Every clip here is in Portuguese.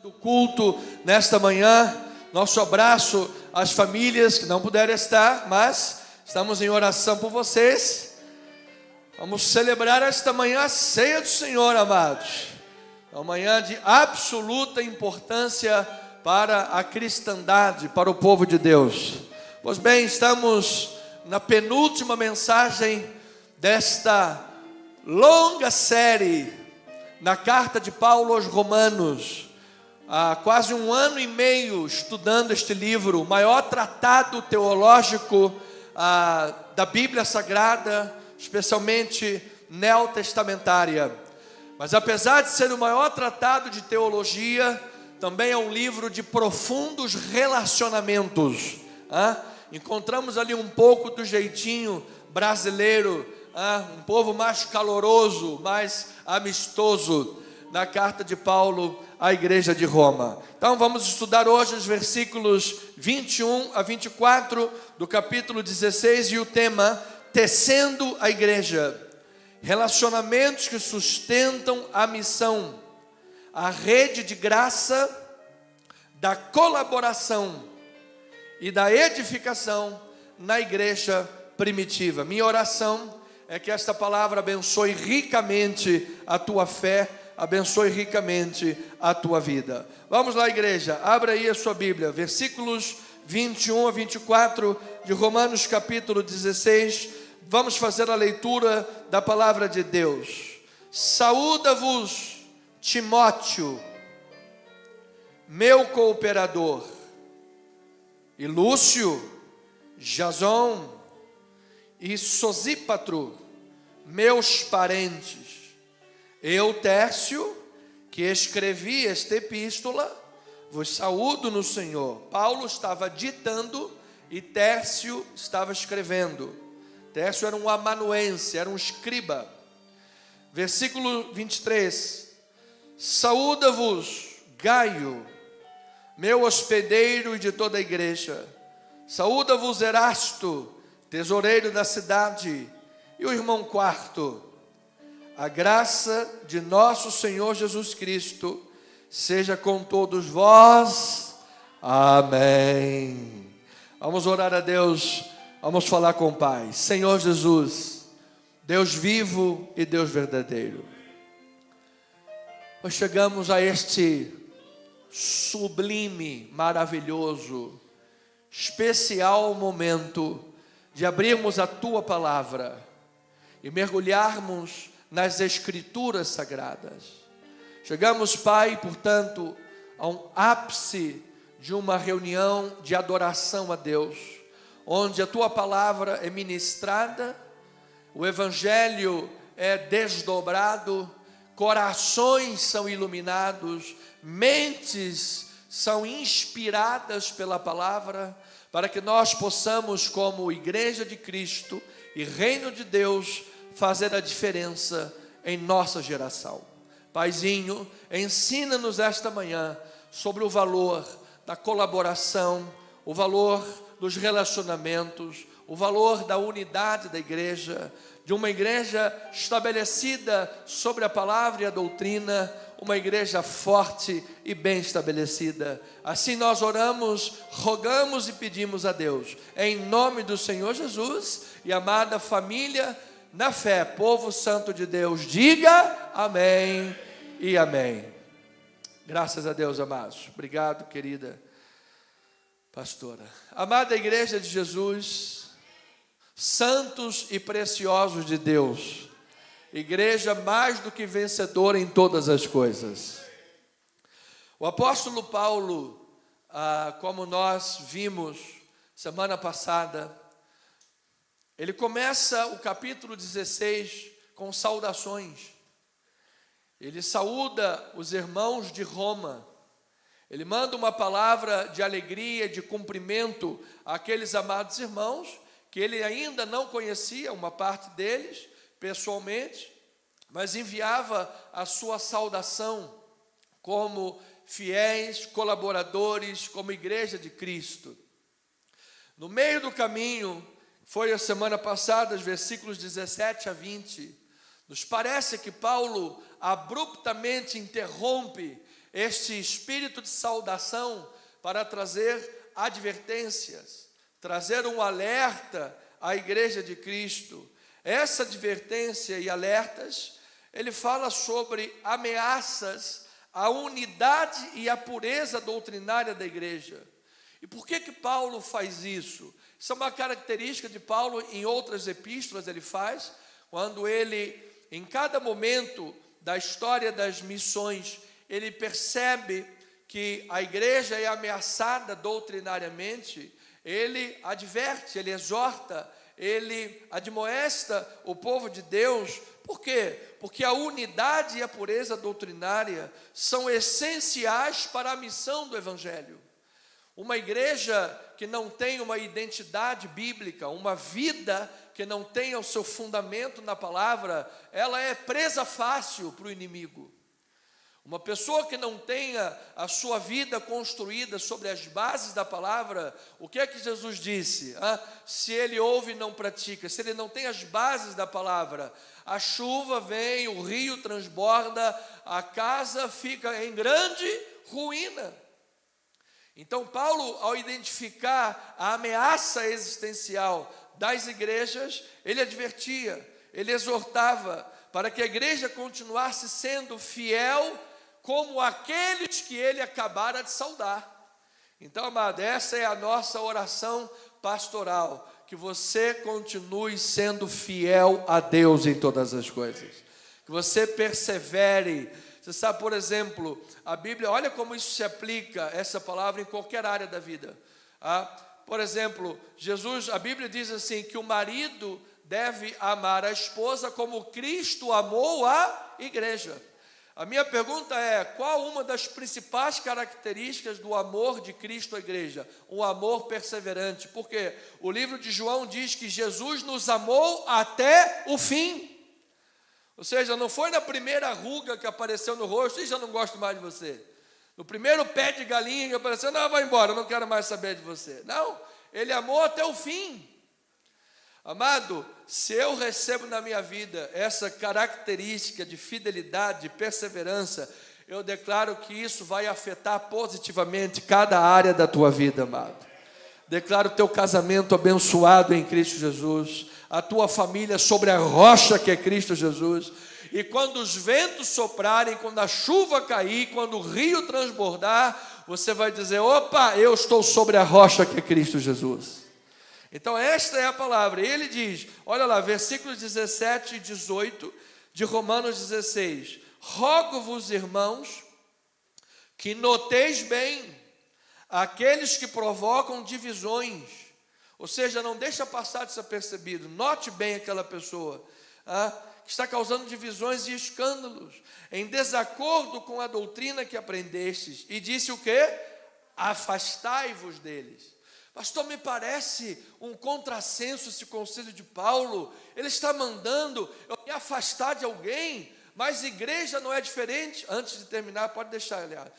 Do culto nesta manhã, nosso abraço às famílias que não puderam estar, mas estamos em oração por vocês. Vamos celebrar esta manhã a ceia do Senhor, amados. É uma manhã de absoluta importância para a cristandade, para o povo de Deus. Pois bem, estamos na penúltima mensagem desta longa série na carta de Paulo aos Romanos. Há quase 1 ano e meio estudando este livro, o maior tratado teológico da Bíblia Sagrada, especialmente neotestamentária. Mas apesar de ser o maior tratado de teologia, também é um livro de profundos relacionamentos. Encontramos ali um pouco do jeitinho brasileiro, um povo mais caloroso, mais amistoso, na carta de Paulo à igreja de Roma. Então vamos estudar hoje os versículos 21 a 24 do capítulo 16 e o tema: tecendo a igreja. Relacionamentos que sustentam a missão, a rede de graça, da colaboração e da edificação na igreja primitiva. Minha oração é que esta palavra abençoe ricamente a tua fé, abençoe ricamente a tua vida. Vamos lá, igreja, abra aí a sua Bíblia, versículos 21 a 24 de Romanos capítulo 16. Vamos fazer a leitura da palavra de Deus. Saúda-vos Timóteo, meu cooperador, e Lúcio, Jason e Sosípatro, meus parentes. Eu, Tércio, que escrevi esta epístola, vos saúdo no Senhor. Paulo estava ditando e Tércio estava escrevendo. Tércio era um amanuense, era um escriba. Versículo 23. Saúda-vos Gaio, meu hospedeiro e de toda a igreja. Saúda-vos Erasto, tesoureiro da cidade, e o irmão Quarto. A graça de nosso Senhor Jesus Cristo seja com todos vós. Amém. Vamos orar a Deus, vamos falar com o Pai. Senhor Jesus, Deus vivo e Deus verdadeiro, nós chegamos a este sublime, maravilhoso, especial momento de abrirmos a Tua Palavra e mergulharmos nas Escrituras Sagradas. Chegamos, Pai, portanto, a um ápice de uma reunião de adoração a Deus, onde a Tua Palavra é ministrada, o Evangelho é desdobrado, corações são iluminados, mentes são inspiradas pela Palavra, para que nós possamos, como Igreja de Cristo e Reino de Deus, fazer a diferença em nossa geração. Paizinho, ensina-nos esta manhã sobre o valor da colaboração, o valor dos relacionamentos, o valor da unidade da igreja, de uma igreja estabelecida sobre a palavra e a doutrina, uma igreja forte e bem estabelecida. Assim nós oramos, rogamos e pedimos a Deus, em nome do Senhor Jesus. E amada família na fé, povo santo de Deus, diga amém e amém. Graças a Deus, amados. Obrigado, querida pastora. Amada igreja de Jesus, santos e preciosos de Deus, igreja mais do que vencedora em todas as coisas. O apóstolo Paulo, como nós vimos semana passada, ele começa o capítulo 16 com saudações. Ele saúda os irmãos de Roma. Ele manda uma palavra de alegria, de cumprimento àqueles amados irmãos, que ele ainda não conhecia, uma parte deles, pessoalmente, mas enviava a sua saudação como fiéis, colaboradores, como igreja de Cristo. No meio do caminho, foi a semana passada, os versículos 17 a 20, nos parece que Paulo abruptamente interrompe este espírito de saudação para trazer advertências, trazer um alerta à igreja de Cristo. Essa advertência e alertas, ele fala sobre ameaças à unidade e à pureza doutrinária da igreja. E por que Paulo faz isso? Isso é uma característica de Paulo, em outras epístolas ele faz, quando ele, em cada momento da história das missões, ele percebe que a igreja é ameaçada doutrinariamente, ele adverte, ele exorta, ele admoesta o povo de Deus. Por quê? Porque a unidade e a pureza doutrinária são essenciais para a missão do Evangelho. Uma igreja que não tem uma identidade bíblica, uma vida que não tenha o seu fundamento na palavra, ela é presa fácil para o inimigo. Uma pessoa que não tenha a sua vida construída sobre as bases da palavra, o que é que Jesus disse? Se ele ouve e não pratica, se ele não tem as bases da palavra, a chuva vem, o rio transborda, a casa fica em grande ruína. Então Paulo, ao identificar a ameaça existencial das igrejas, ele advertia, ele exortava para que a igreja continuasse sendo fiel como aqueles que ele acabara de saudar. Então, amado, essa é a nossa oração pastoral, que você continue sendo fiel a Deus em todas as coisas, que você persevere. Você sabe, por exemplo, a Bíblia, olha como isso se aplica, essa palavra, em qualquer área da vida. Por exemplo, Jesus, a Bíblia diz assim, que o marido deve amar a esposa como Cristo amou a igreja. A minha pergunta é, qual uma das principais características do amor de Cristo à igreja? Um amor perseverante. Porque o livro de João diz que Jesus nos amou até o fim. Ou seja, não foi na primeira ruga que apareceu no rosto, e já não gosto mais de você. No primeiro pé de galinha que apareceu, não, vai embora, não quero mais saber de você. Não, ele amou até o fim. Amado, se eu recebo na minha vida essa característica de fidelidade, de perseverança, eu declaro que isso vai afetar positivamente cada área da tua vida, amado. Declaro o teu casamento abençoado em Cristo Jesus, a tua família sobre a rocha que é Cristo Jesus. E quando os ventos soprarem, quando a chuva cair, quando o rio transbordar, você vai dizer, opa, eu estou sobre a rocha que é Cristo Jesus. Então esta é a palavra. E ele diz, olha lá, versículos 17 e 18 de Romanos 16. Rogo-vos, irmãos, que noteis bem aqueles que provocam divisões. Ou seja, não deixa passar desapercebido. Note bem aquela pessoa que está causando divisões e escândalos, em desacordo com a doutrina que aprendestes. E disse o quê? Afastai-vos deles. Pastor, me parece um contrassenso esse conselho de Paulo. Ele está mandando eu me afastar de alguém, mas igreja não é diferente. Antes de terminar, pode deixar, aliás.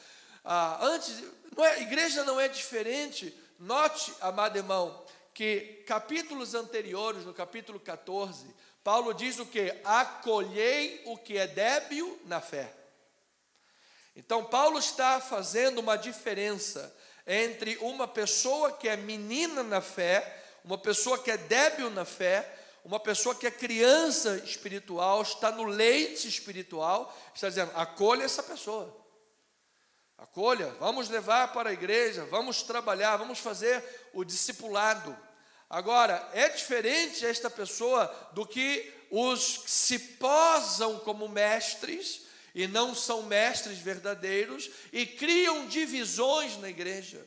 Igreja não é diferente. Note, amado irmão, que capítulos anteriores, no capítulo 14, Paulo diz o quê? Acolhei o que é débil na fé. Então, Paulo está fazendo uma diferença entre uma pessoa que é menina na fé, uma pessoa que é débil na fé, uma pessoa que é criança espiritual, está no leite espiritual, está dizendo, acolha essa pessoa. Acolha, vamos levar para a igreja, vamos trabalhar, vamos fazer o discipulado. Agora, é diferente esta pessoa do que os que se posam como mestres e não são mestres verdadeiros e criam divisões na igreja.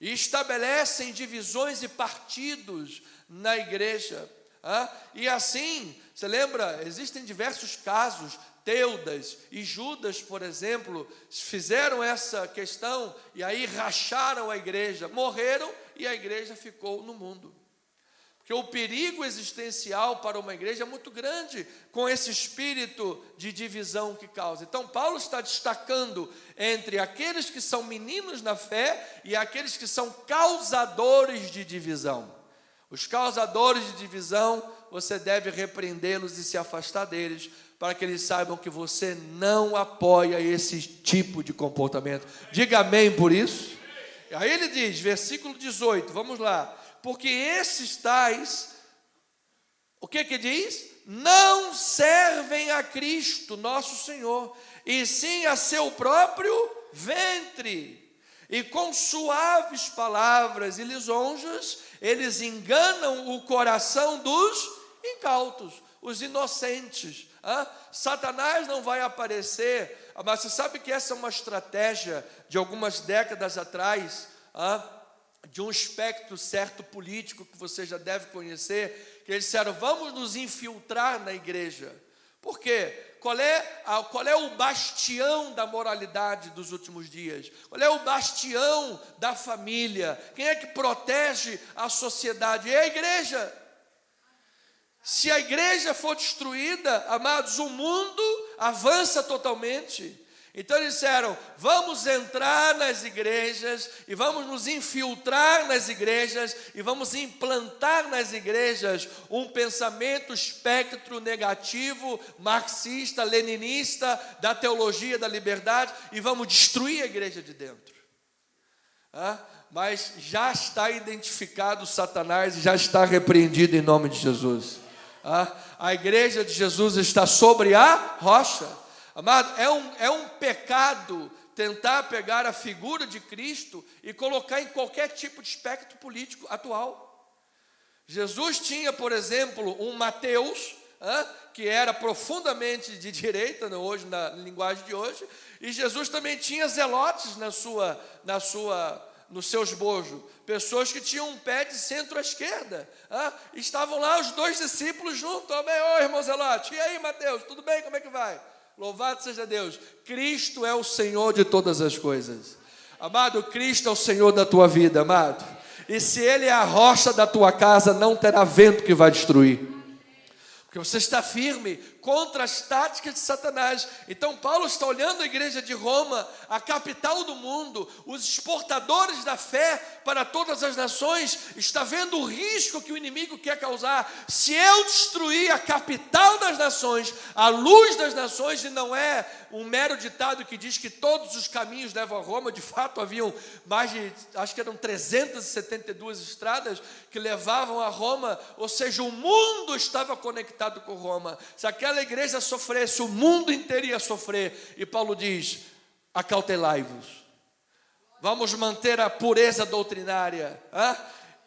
E estabelecem divisões e partidos na igreja. E assim, você lembra, existem diversos casos, Teudas e Judas, por exemplo, fizeram essa questão e aí racharam a igreja, morreram e a igreja ficou no mundo. Porque o perigo existencial para uma igreja é muito grande com esse espírito de divisão que causa. Então, Paulo está destacando entre aqueles que são meninos na fé e aqueles que são causadores de divisão. Os causadores de divisão, você deve repreendê-los e se afastar deles, para que eles saibam que você não apoia esse tipo de comportamento. Diga amém por isso. Aí ele diz, versículo 18, vamos lá. Porque esses tais, o que diz? Não servem a Cristo, nosso Senhor, e sim a seu próprio ventre. E com suaves palavras e lisonjas, eles enganam o coração dos incautos, os inocentes. Satanás não vai aparecer, mas você sabe que essa é uma estratégia de algumas décadas atrás, de um espectro certo político que você já deve conhecer, que eles disseram, vamos nos infiltrar na igreja. Por quê? Qual é o bastião da moralidade dos últimos dias? Qual é o bastião da família? Quem é que protege a sociedade? É a igreja. Se a igreja for destruída, amados, o mundo avança totalmente. Então eles disseram, vamos entrar nas igrejas e vamos nos infiltrar nas igrejas e vamos implantar nas igrejas um pensamento espectro negativo, marxista, leninista, da teologia da liberdade e vamos destruir a igreja de dentro. Mas já está identificado Satanás e já está repreendido em nome de Jesus. A igreja de Jesus está sobre a rocha. Amado, é um pecado tentar pegar a figura de Cristo e colocar em qualquer tipo de espectro político atual. Jesus tinha, por exemplo, um Mateus, que era profundamente de direita, hoje, na linguagem de hoje, e Jesus também tinha zelotes nos seus bojos, pessoas que tinham um pé de centro à esquerda, estavam lá os dois discípulos juntos. Oi, irmão zelote, e aí, Mateus, tudo bem, como é que vai? Louvado seja Deus, Cristo é o Senhor de todas as coisas. Amado, Cristo é o Senhor da tua vida, amado. E se Ele é a rocha da tua casa, não terá vento que vai destruir. Porque você está firme contra as táticas de Satanás. Então Paulo está olhando a igreja de Roma, a capital do mundo, os exportadores da fé para todas as nações, está vendo o risco que o inimigo quer causar. Se eu destruir a capital das nações, a luz das nações, e não é um mero ditado que diz que todos os caminhos levam a Roma, de fato haviam mais de, acho que eram 372 estradas que levavam a Roma, ou seja, o mundo estava conectado com Roma. Se aquela igreja sofresse, o mundo inteiro ia sofrer. E Paulo diz, acautelai-vos, vamos manter a pureza doutrinária.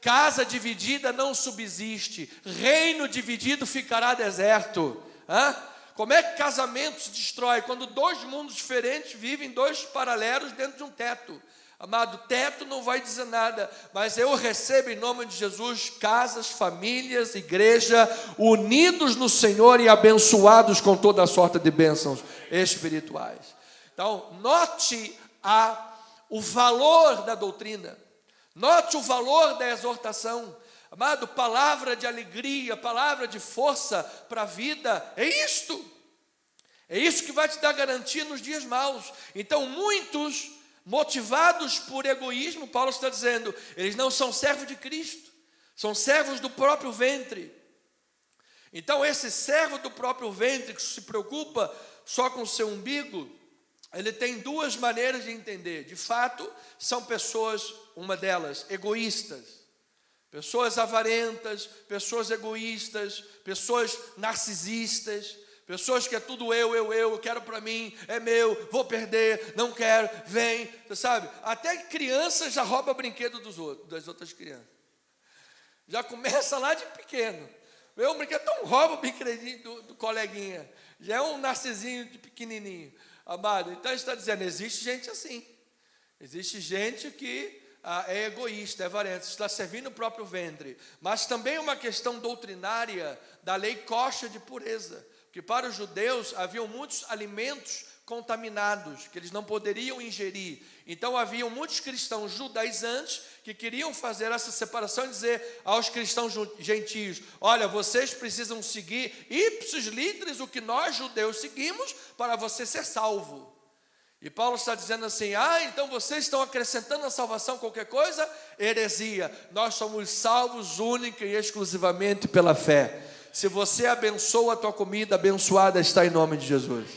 Casa dividida não subsiste, reino dividido ficará deserto. Como é que casamento se destrói? Quando dois mundos diferentes vivem dois paralelos dentro de um teto. Amado, teto não vai dizer nada, mas eu recebo em nome de Jesus casas, famílias, igreja, unidos no Senhor e abençoados com toda a sorte de bênçãos espirituais. Então, note o valor da doutrina, note o valor da exortação. Amado, palavra de alegria, palavra de força para a vida, é isto. É isso que vai te dar garantia nos dias maus. Então, muitos, motivados por egoísmo, Paulo está dizendo, eles não são servos de Cristo, são servos do próprio ventre. Então esse servo do próprio ventre, que se preocupa só com o seu umbigo, ele tem duas maneiras de entender. De fato, são pessoas, uma delas, egoístas, pessoas avarentas, pessoas egoístas, pessoas narcisistas, pessoas que é tudo eu quero para mim, é meu, vou perder, não quero, vem, você sabe? Até criança já rouba brinquedo das outras crianças. Já começa lá de pequeno. Meu brinquedo, então rouba o brinquedinho do coleguinha. Já é um narcisinho de pequenininho. Amado, então está dizendo, existe gente assim. Existe gente que é egoísta, é avarento, está servindo o próprio ventre. Mas também é uma questão doutrinária da lei kosher de pureza. Porque para os judeus haviam muitos alimentos contaminados que eles não poderiam ingerir. Então haviam muitos cristãos judaizantes que queriam fazer essa separação e dizer aos cristãos gentios, olha, vocês precisam seguir ipsos literis o que nós judeus seguimos para você ser salvo. E Paulo está dizendo assim, então vocês estão acrescentando à salvação qualquer coisa? Heresia, nós somos salvos única e exclusivamente pela fé. Se você abençoa a tua comida, abençoada está em nome de Jesus.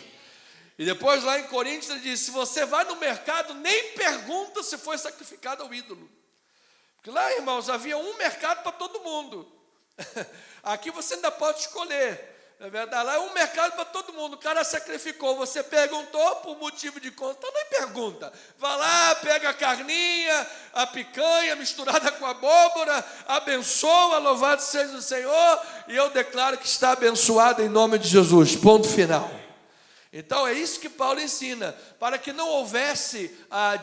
E depois lá em Coríntios ele diz, se você vai no mercado, nem pergunta se foi sacrificado ao ídolo. Porque lá, irmãos, havia um mercado para todo mundo. Aqui você ainda pode escolher. É verdade, lá é um mercado para todo mundo. O cara sacrificou, você perguntou por motivo de conta, então nem pergunta. Vai lá, pega a carninha, a picanha misturada com a abóbora, abençoa, louvado seja o Senhor, e eu declaro que está abençoado em nome de Jesus. Ponto final. Então é isso que Paulo ensina, para que não houvesse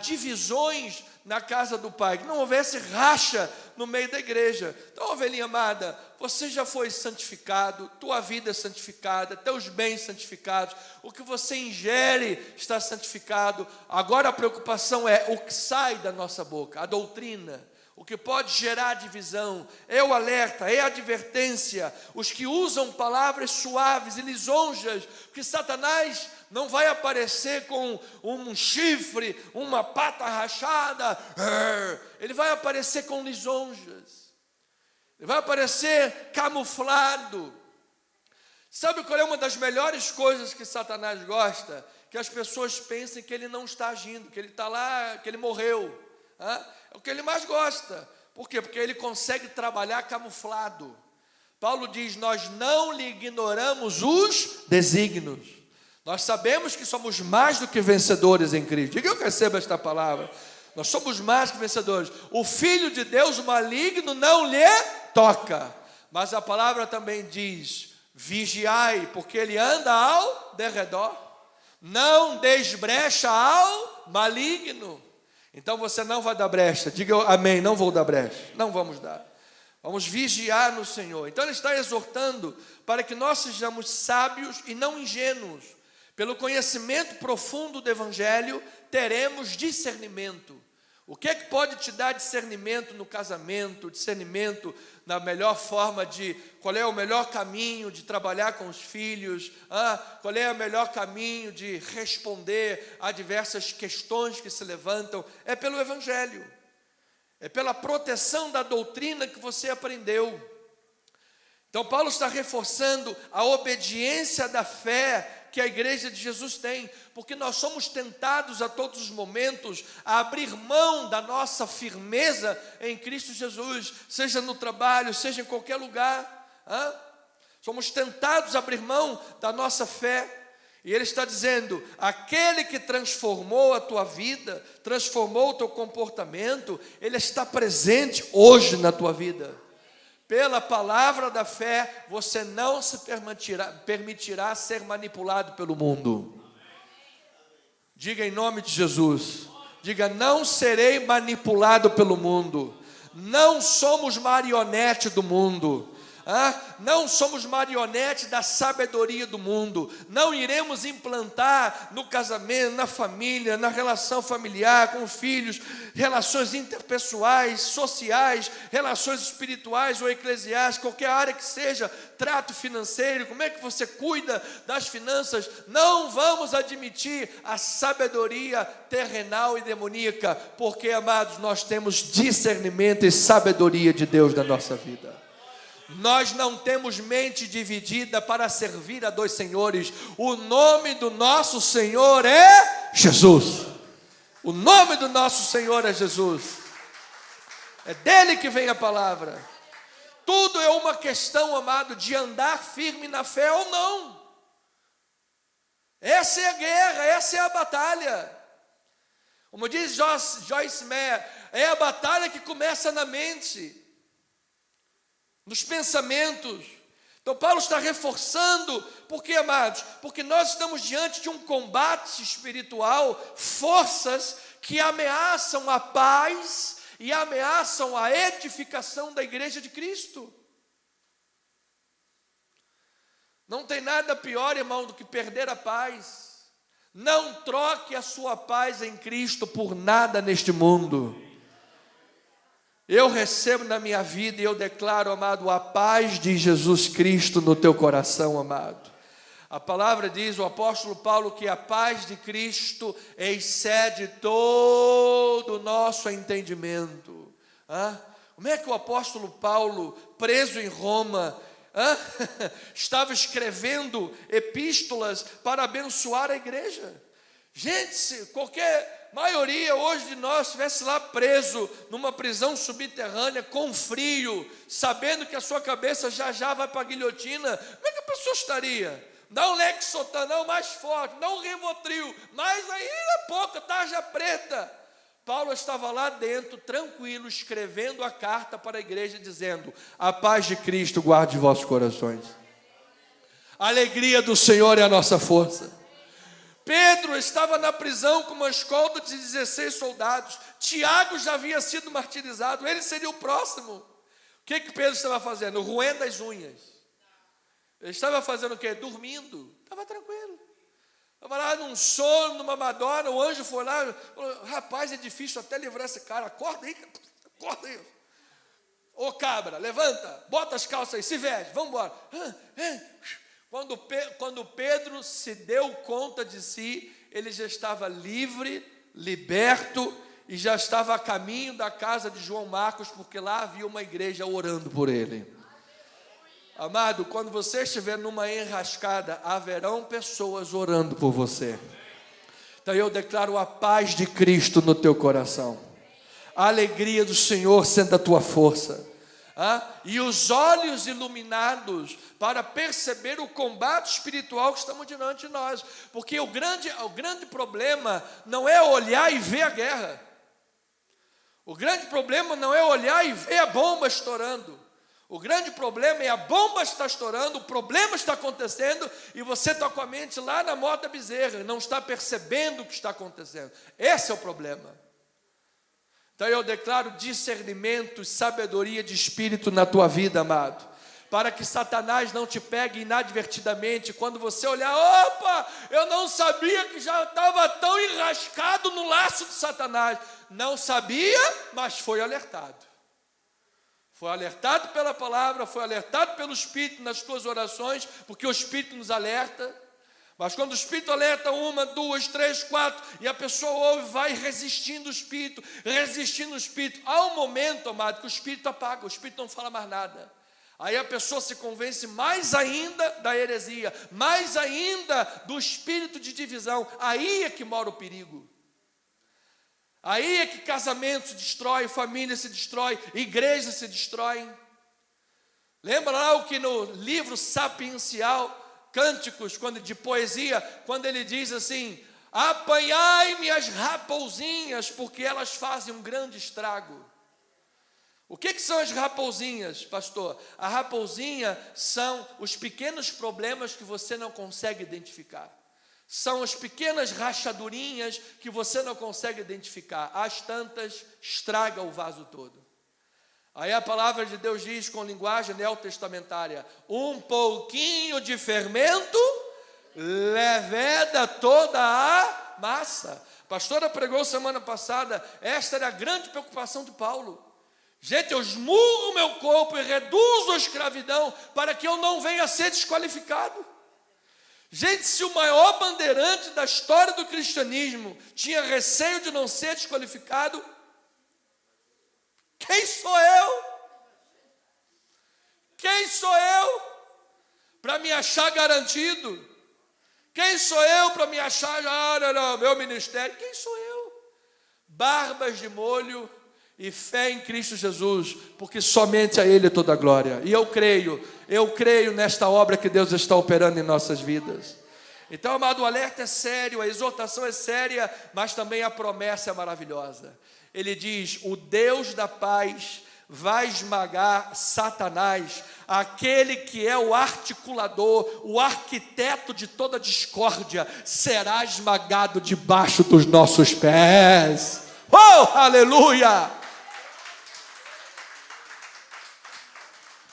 divisões na casa do Pai, que não houvesse racha no meio da igreja. Então, ovelhinha amada, você já foi santificado, tua vida é santificada, teus bens santificados, o que você ingere está santificado. Agora a preocupação é o que sai da nossa boca, a doutrina, o que pode gerar divisão, é o alerta, é a advertência, os que usam palavras suaves e lisonjas, porque Satanás não vai aparecer com um chifre, uma pata rachada, ele vai aparecer com lisonjas, ele vai aparecer camuflado. Sabe qual é uma das melhores coisas que Satanás gosta? Que as pessoas pensem que ele não está agindo, que ele está lá, que ele morreu. É o que ele mais gosta. Por quê? Porque ele consegue trabalhar camuflado. Paulo diz, nós não lhe ignoramos os desígnios. Nós sabemos que somos mais do que vencedores em Cristo. Diga eu recebo esta palavra. Nós somos mais que vencedores. O Filho de Deus, o maligno, não lhe toca. Mas a palavra também diz, vigiai, porque ele anda ao derredor. Não deis brecha ao maligno. Então você não vai dar brecha. Diga eu, amém, não vou dar brecha. Não vamos dar. Vamos vigiar no Senhor. Então ele está exortando para que nós sejamos sábios e não ingênuos. Pelo conhecimento profundo do Evangelho, teremos discernimento. O que é que pode te dar discernimento no casamento, discernimento na melhor forma de, qual é o melhor caminho de trabalhar com os filhos, qual é o melhor caminho de responder a diversas questões que se levantam? É pelo Evangelho, é pela proteção da doutrina que você aprendeu. Então Paulo está reforçando a obediência da fé que a igreja de Jesus tem, porque nós somos tentados a todos os momentos a abrir mão da nossa firmeza em Cristo Jesus, seja no trabalho, seja em qualquer lugar. Somos tentados a abrir mão da nossa fé. E ele está dizendo, aquele que transformou a tua vida, transformou o teu comportamento, ele está presente hoje na tua vida. Pela palavra da fé, você não se permitirá ser manipulado pelo mundo. Diga em nome de Jesus. Diga, não serei manipulado pelo mundo. Não somos marionete do mundo. Não somos marionete da sabedoria do mundo. Não iremos implantar no casamento, na família, na relação familiar, com filhos, relações interpessoais, sociais, relações espirituais ou eclesiásticas, qualquer área que seja, trato financeiro, como é que você cuida das finanças. Não vamos admitir a sabedoria terrenal e demoníaca, porque, amados, nós temos discernimento e sabedoria de Deus na nossa vida. Nós não temos mente dividida para servir a dois senhores. O nome do nosso Senhor é Jesus. O nome do nosso Senhor é Jesus. É dele que vem a palavra. Tudo é uma questão, amado, de andar firme na fé ou não. Essa é a guerra, essa é a batalha. Como diz Joyce Meyer, é a batalha que começa na mente, nos pensamentos. Então Paulo está reforçando, por quê, amados? Porque nós estamos diante de um combate espiritual, forças que ameaçam a paz e ameaçam a edificação da igreja de Cristo. Não tem nada pior, irmão, do que perder a paz. Não troque a sua paz em Cristo por nada neste mundo. Eu recebo na minha vida e eu declaro, amado, a paz de Jesus Cristo no teu coração, amado. A palavra diz, o apóstolo Paulo, que a paz de Cristo excede todo o nosso entendimento. Como é que o apóstolo Paulo, preso em Roma, estava escrevendo epístolas para abençoar a igreja. Gente, se qualquer maioria hoje de nós estivesse lá preso numa prisão subterrânea com frio, sabendo que a sua cabeça já vai para a guilhotina, como é que a pessoa estaria? Dá um Lexotan, não, mais forte, dá um Rivotril, mas aí é pouca, tarja preta. Paulo estava lá dentro, tranquilo, escrevendo a carta para a igreja, dizendo: a paz de Cristo guarde vossos corações. A alegria do Senhor é a nossa força. Pedro estava na prisão com uma escolta de 16 soldados. Tiago já havia sido martirizado, ele seria o próximo. O que Pedro estava fazendo? Roendo as unhas. Ele estava fazendo o quê? Dormindo. Estava tranquilo. Estava lá num sono, numa madonna, o anjo foi lá, falou: rapaz, é difícil até livrar esse cara, acorda aí. Ô cabra, levanta, bota as calças aí, se veste, vamos embora. Quando Pedro se deu conta de si, ele já estava livre, liberto, e já estava a caminho da casa de João Marcos, porque lá havia uma igreja orando por ele. Amado, quando você estiver numa enrascada, haverão pessoas orando por você. Então eu declaro a paz de Cristo no teu coração, a alegria do Senhor sendo a tua força, e os olhos iluminados para perceber o combate espiritual que estamos diante de nós, porque o grande problema não é olhar e ver a guerra, o grande problema não é olhar e ver a bomba estourando. O grande problema é a bomba está estourando, o problema está acontecendo e você está com a mente lá na moda bezerra, não está percebendo o que está acontecendo. Esse é o problema. Então eu declaro discernimento e sabedoria de espírito na tua vida, amado, para que Satanás não te pegue inadvertidamente. Quando você olhar, opa, eu não sabia que já estava tão enrascado no laço de Satanás. Não sabia, mas foi alertado. Foi alertado pela palavra, foi alertado pelo Espírito nas tuas orações, porque o Espírito nos alerta. Mas quando o Espírito alerta 1, 2, 3, 4, e a pessoa ouve, vai resistindo o Espírito. Há um momento, amado, que o Espírito apaga, o Espírito não fala mais nada. Aí a pessoa se convence mais ainda da heresia, mais ainda do espírito de divisão. Aí é que mora o perigo. Aí é que casamento se destrói, família se destrói, igreja se destrói. Lembra lá o que no livro sapiencial, Cânticos, de poesia, quando ele diz assim: apanhai-me as raposinhas, porque elas fazem um grande estrago. O que são as raposinhas, pastor? A raposinha são os pequenos problemas que você não consegue identificar. São as pequenas rachadurinhas que você não consegue identificar. As tantas, estraga o vaso todo. Aí a palavra de Deus diz com linguagem neotestamentária: um pouquinho de fermento leveda toda a massa. A pastora pregou semana passada, esta era a grande preocupação de Paulo. Gente, eu esmurro o meu corpo e reduzo a escravidão para que eu não venha a ser desqualificado. Gente, se o maior bandeirante da história do cristianismo tinha receio de não ser desqualificado, quem sou eu? Quem sou eu para me achar garantido? Quem sou eu para me achar, meu ministério? Quem sou eu? Barbas de molho e fé em Cristo Jesus, porque somente a Ele toda a glória. E eu creio nesta obra que Deus está operando em nossas vidas. Então, amado, o alerta é sério, a exortação é séria, mas também a promessa é maravilhosa. Ele diz: o Deus da paz vai esmagar Satanás, aquele que é o articulador, o arquiteto de toda discórdia, será esmagado debaixo dos nossos pés. Oh, aleluia!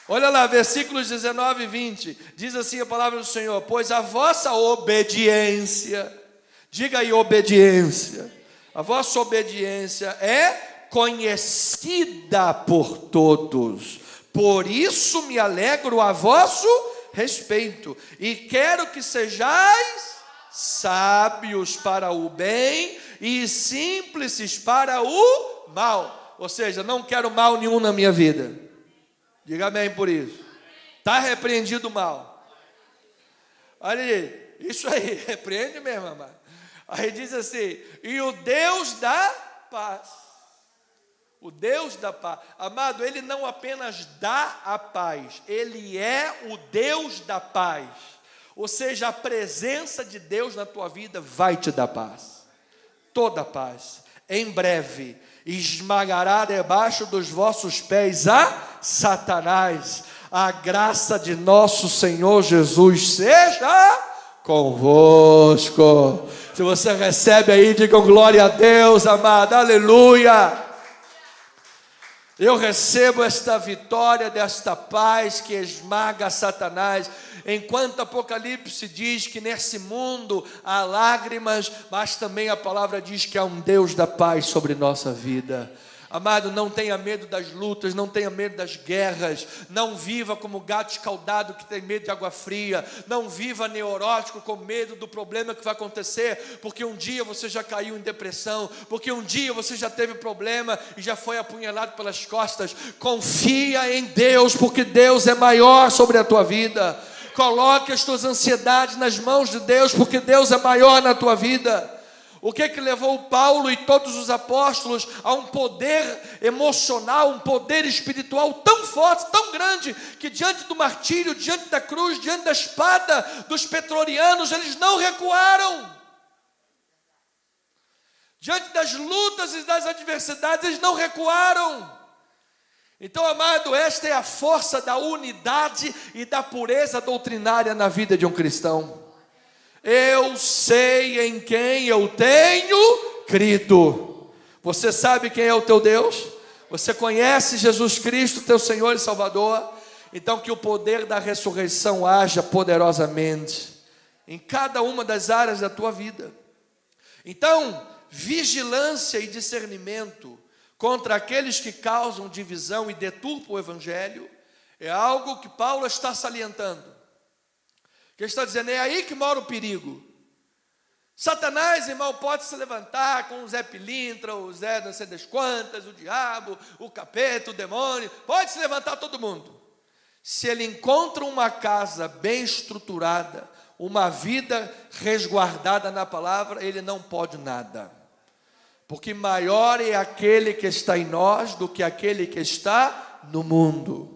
Olha lá, versículos 19 e 20, diz assim a palavra do Senhor: pois a vossa obediência, diga aí obediência, a vossa obediência é conhecida por todos, por isso me alegro a vosso respeito, e quero que sejais sábios para o bem e simples para o mal. Ou seja, não quero mal nenhum na minha vida. Diga amém por isso. Está repreendido o mal. Olha aí, isso aí, repreende mesmo, amado. Aí diz assim, e o Deus da paz. O Deus da paz. Amado, Ele não apenas dá a paz, Ele é o Deus da paz. Ou seja, a presença de Deus na tua vida vai te dar paz. Toda a paz. Em breve, esmagará debaixo dos vossos pés a Satanás. A graça de nosso Senhor Jesus seja convosco. Se você recebe aí, digam glória a Deus, amado, aleluia. Eu recebo esta vitória, desta paz que esmaga Satanás. Enquanto Apocalipse diz que nesse mundo há lágrimas, mas também a palavra diz que há um Deus da paz sobre nossa vida. Amado, não tenha medo das lutas, não tenha medo das guerras, não viva como gato escaldado que tem medo de água fria, não viva neurótico com medo do problema que vai acontecer, porque um dia você já caiu em depressão, porque um dia você já teve problema e já foi apunhalado pelas costas. Confia em Deus, porque Deus é maior sobre a tua vida. Coloque as tuas ansiedades nas mãos de Deus, porque Deus é maior na tua vida. O que levou Paulo e todos os apóstolos a um poder emocional, um poder espiritual tão forte, tão grande, que diante do martírio, diante da cruz, diante da espada dos pretorianos, eles não recuaram. Diante das lutas e das adversidades, eles não recuaram. Então, amado, esta é a força da unidade e da pureza doutrinária na vida de um cristão. Eu sei em quem eu tenho crido. Você sabe quem é o teu Deus? Você conhece Jesus Cristo, teu Senhor e Salvador? Então que o poder da ressurreição haja poderosamente em cada uma das áreas da tua vida. Então, vigilância e discernimento contra aqueles que causam divisão e deturpam o Evangelho é algo que Paulo está salientando. Que ele está dizendo, é aí que mora o perigo. Satanás, irmão, pode se levantar com o Zé Pilintra, o Zé não sei das quantas, o diabo, o capeta, o demônio, pode se levantar todo mundo. Se ele encontra uma casa bem estruturada, uma vida resguardada na palavra, ele não pode nada. Porque maior é aquele que está em nós do que aquele que está no mundo.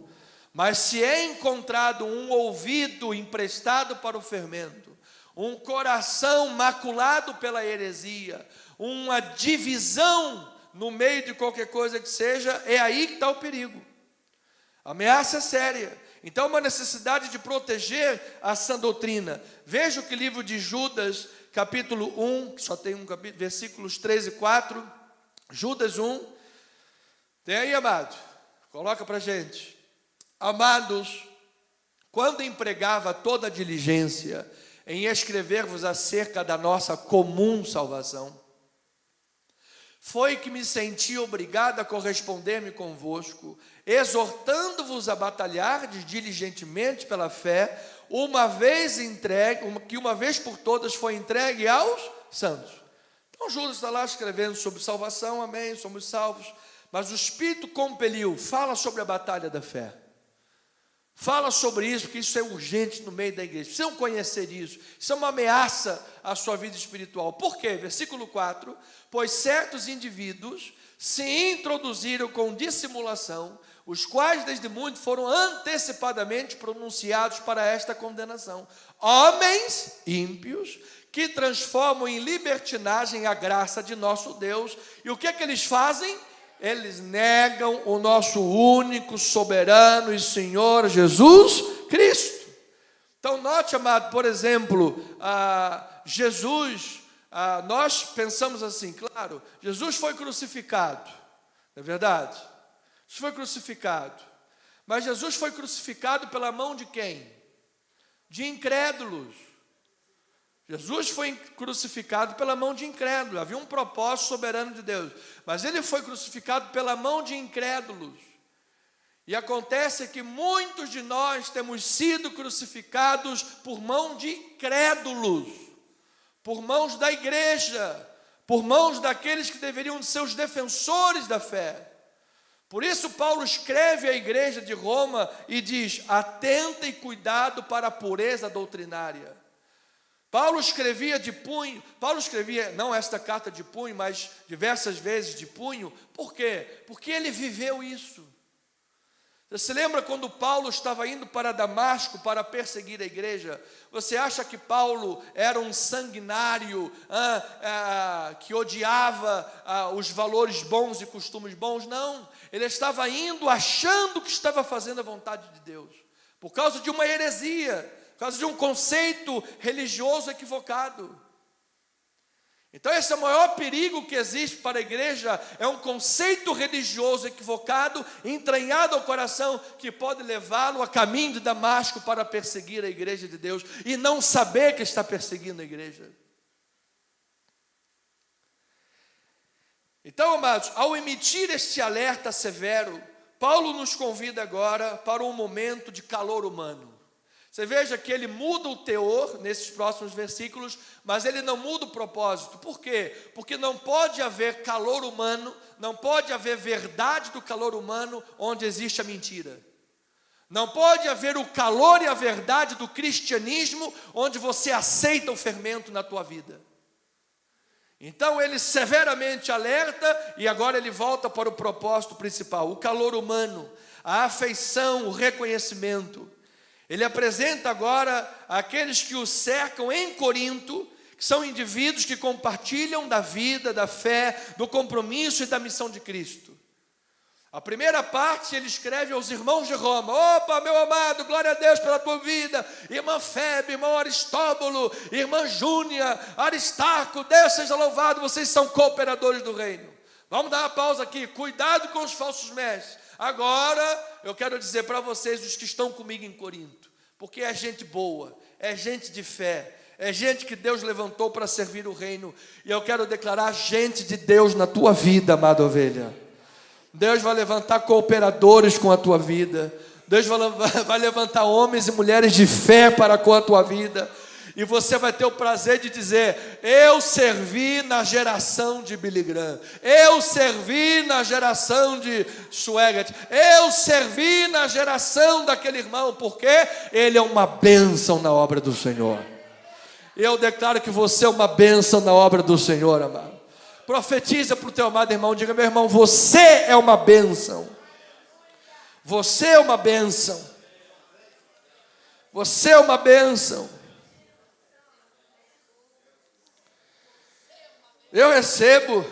Mas se é encontrado um ouvido emprestado para o fermento, um coração maculado pela heresia, uma divisão no meio de qualquer coisa que seja, é aí que está o perigo. A ameaça é séria. Então, uma necessidade de proteger a sã doutrina. Veja o que o livro de Judas, capítulo 1, que só tem um capítulo, versículos 3 e 4. Judas 1. Tem aí, amado? Coloca para a gente. Amados, quando empregava toda a diligência em escrever-vos acerca da nossa comum salvação, foi que me senti obrigado a corresponder-me convosco, exortando-vos a batalhar diligentemente pela fé, uma vez por todas foi entregue aos santos. Então Judas está lá escrevendo sobre salvação, amém, somos salvos, mas o Espírito compeliu, fala sobre a batalha da fé. Fala sobre isso, porque isso é urgente no meio da igreja. Precisam conhecer isso. Isso é uma ameaça à sua vida espiritual. Por quê? Versículo 4. Pois certos indivíduos se introduziram com dissimulação, os quais desde muito foram antecipadamente pronunciados para esta condenação. Homens ímpios que transformam em libertinagem a graça de nosso Deus. E o que é que eles fazem? Eles negam o nosso único, soberano e Senhor Jesus Cristo. Então note, amado, por exemplo, Jesus, nós pensamos assim, claro, Jesus foi crucificado, não é verdade? Jesus foi crucificado, mas Jesus foi crucificado pela mão de quem? De incrédulos. Jesus foi crucificado pela mão de incrédulos. Havia um propósito soberano de Deus, mas ele foi crucificado pela mão de incrédulos. E acontece que muitos de nós temos sido crucificados por mão de incrédulos, por mãos da igreja, por mãos daqueles que deveriam ser os defensores da fé. Por isso Paulo escreve à igreja de Roma e diz: atenta e cuidado para a pureza doutrinária. Paulo escrevia de punho, Paulo escrevia não esta carta de punho, mas diversas vezes de punho. Por quê? Porque ele viveu isso. Você se lembra quando Paulo estava indo para Damasco para perseguir a igreja? Você acha que Paulo era um sanguinário que odiava os valores bons e costumes bons? Não, ele estava indo achando que estava fazendo a vontade de Deus, por causa de uma heresia, por causa de um conceito religioso equivocado. Então esse é o maior perigo que existe para a igreja, é um conceito religioso equivocado, entranhado ao coração, que pode levá-lo a caminho de Damasco para perseguir a igreja de Deus, e não saber que está perseguindo a igreja. Então, amados, ao emitir este alerta severo, Paulo nos convida agora para um momento de calor humano. Você veja que ele muda o teor nesses próximos versículos, mas ele não muda o propósito. Por quê? Porque não pode haver calor humano, não pode haver verdade do calor humano onde existe a mentira. Não pode haver o calor e a verdade do cristianismo onde você aceita o fermento na tua vida. Então ele severamente alerta e agora ele volta para o propósito principal, o calor humano, a afeição, o reconhecimento. Ele apresenta agora aqueles que o cercam em Corinto, que são indivíduos que compartilham da vida, da fé, do compromisso e da missão de Cristo. A primeira parte ele escreve aos irmãos de Roma: opa, meu amado, glória a Deus pela tua vida, irmã Febe, irmão Aristóbulo, irmã Júnia, Aristarco, Deus seja louvado, vocês são cooperadores do reino. Vamos dar uma pausa aqui, cuidado com os falsos mestres. Agora eu quero dizer para vocês, os que estão comigo em Corinto, porque é gente boa, é gente de fé, é gente que Deus levantou para servir o reino, e eu quero declarar gente de Deus na tua vida, amada ovelha. Deus vai levantar cooperadores com a tua vida, Deus vai levantar homens e mulheres de fé para com a tua vida, e você vai ter o prazer de dizer: eu servi na geração de Billy Graham, eu servi na geração de Schweigert, eu servi na geração daquele irmão, porque ele é uma bênção na obra do Senhor. Eu declaro que você é uma bênção na obra do Senhor, amado. Profetiza para o teu amado irmão, diga: meu irmão, você é uma bênção, você é uma bênção, você é uma bênção. Eu recebo.